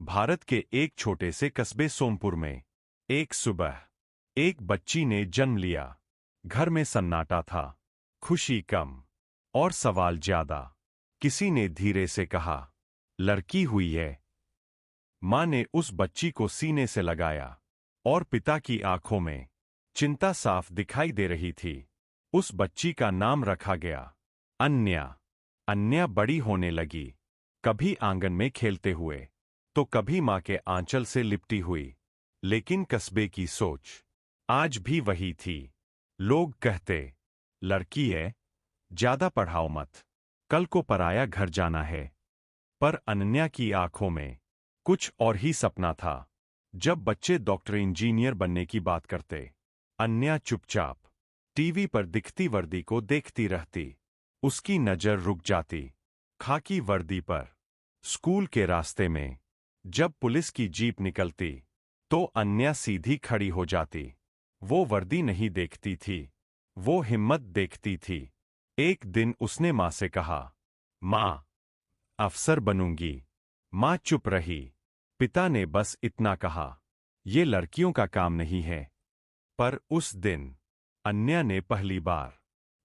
भारत के एक छोटे से कस्बे सोमपुर में एक सुबह एक बच्ची ने जन्म लिया। घर में सन्नाटा था, खुशी कम और सवाल ज्यादा। किसी ने धीरे से कहा, लड़की हुई है। मां ने उस बच्ची को सीने से लगाया और पिता की आंखों में चिंता साफ दिखाई दे रही थी। उस बच्ची का नाम रखा गया अन्या। अन्या बड़ी होने लगी, कभी आंगन में खेलते हुए तो कभी मां के आंचल से लिपटी हुई। लेकिन कस्बे की सोच आज भी वही थी। लोग कहते, लड़की है, ज्यादा पढ़ाओ मत, कल को पराया घर जाना है। पर अनन्या की आंखों में कुछ और ही सपना था। जब बच्चे डॉक्टर इंजीनियर बनने की बात करते, अन्या चुपचाप टीवी पर दिखती वर्दी को देखती रहती। उसकी नजर रुक जाती खाकी वर्दी पर। स्कूल के रास्ते में जब पुलिस की जीप निकलती तो अन्या सीधी खड़ी हो जाती। वो वर्दी नहीं देखती थी, वो हिम्मत देखती थी। एक दिन उसने मां से कहा, मां, अफसर बनूंगी। मां चुप रही। पिता ने बस इतना कहा, ये लड़कियों का काम नहीं है। पर उस दिन अन्या ने पहली बार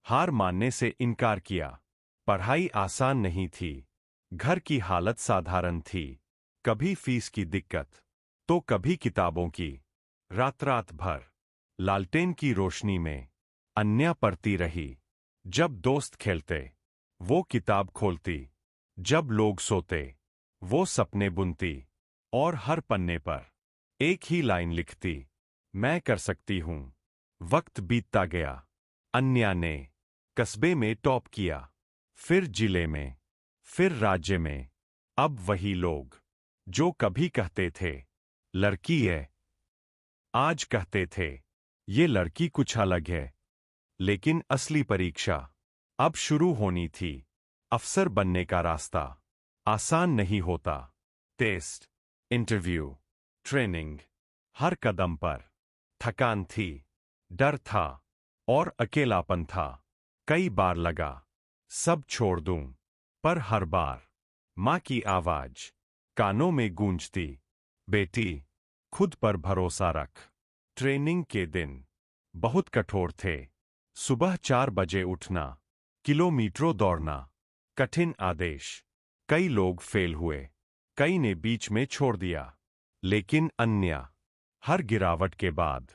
हार मानने से इनकार किया। पढ़ाई आसान नहीं थी, घर की हालत साधारण थी। कभी फीस की दिक्कत तो कभी किताबों की। रात रात भर लालटेन की रोशनी में अन्या पढ़ती रही। जब दोस्त खेलते वो किताब खोलती, जब लोग सोते वो सपने बुनती और हर पन्ने पर एक ही लाइन लिखती, मैं कर सकती हूं। वक्त बीतता गया। अन्या ने कस्बे में टॉप किया, फिर जिले में, फिर राज्य में। अब वही लोग जो कभी कहते थे लड़की है, आज कहते थे ये लड़की कुछ अलग है। लेकिन असली परीक्षा अब शुरू होनी थी। अफसर बनने का रास्ता आसान नहीं होता। टेस्ट, इंटरव्यू, ट्रेनिंग, हर कदम पर थकान थी, डर था और अकेलापन था। कई बार लगा सब छोड़ दूं, पर हर बार मां की आवाज कानों में गूंजती, बेटी, खुद पर भरोसा रख। ट्रेनिंग के दिन बहुत कठोर थे। सुबह 4 बजे उठना, किलोमीटरों दौड़ना, कठिन आदेश। कई लोग फेल हुए, कई ने बीच में छोड़ दिया। लेकिन अन्या हर गिरावट के बाद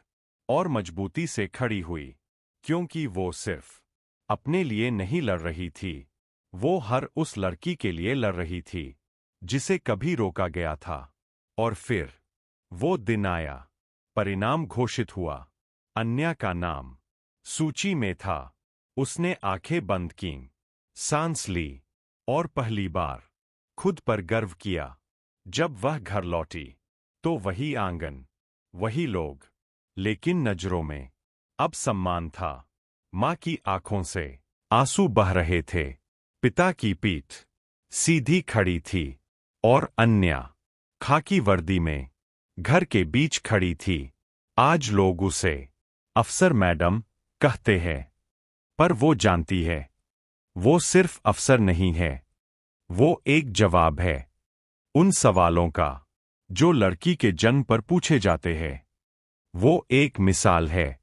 और मजबूती से खड़ी हुई, क्योंकि वो सिर्फ अपने लिए नहीं लड़ रही थी, वो हर उस लड़की के लिए लड़ रही थी जिसे कभी रोका गया था। और फिर वो दिन आया, परिणाम घोषित हुआ। अन्या का नाम सूची में था। उसने आंखें बंद कीं, सांस ली और पहली बार खुद पर गर्व किया। जब वह घर लौटी तो वही आंगन, वही लोग, लेकिन नजरों में अब सम्मान था। मां की आंखों से आंसू बह रहे थे, पिता की पीठ सीधी खड़ी थी और अन्या खाकी वर्दी में घर के बीच खड़ी थी। आज लोग उसे अफसर मैडम कहते हैं, पर वो जानती है वो सिर्फ अफसर नहीं है, वो एक जवाब है उन सवालों का जो लड़की के जन्म पर पूछे जाते हैं। वो एक मिसाल है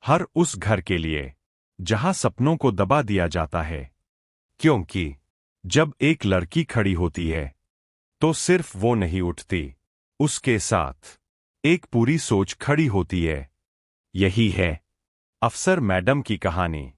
हर उस घर के लिए जहां सपनों को दबा दिया जाता है। क्योंकि जब एक लड़की खड़ी होती है तो सिर्फ वो नहीं उठती, उसके साथ एक पूरी सोच खड़ी होती है। यही है अफसर मैडम की कहानी।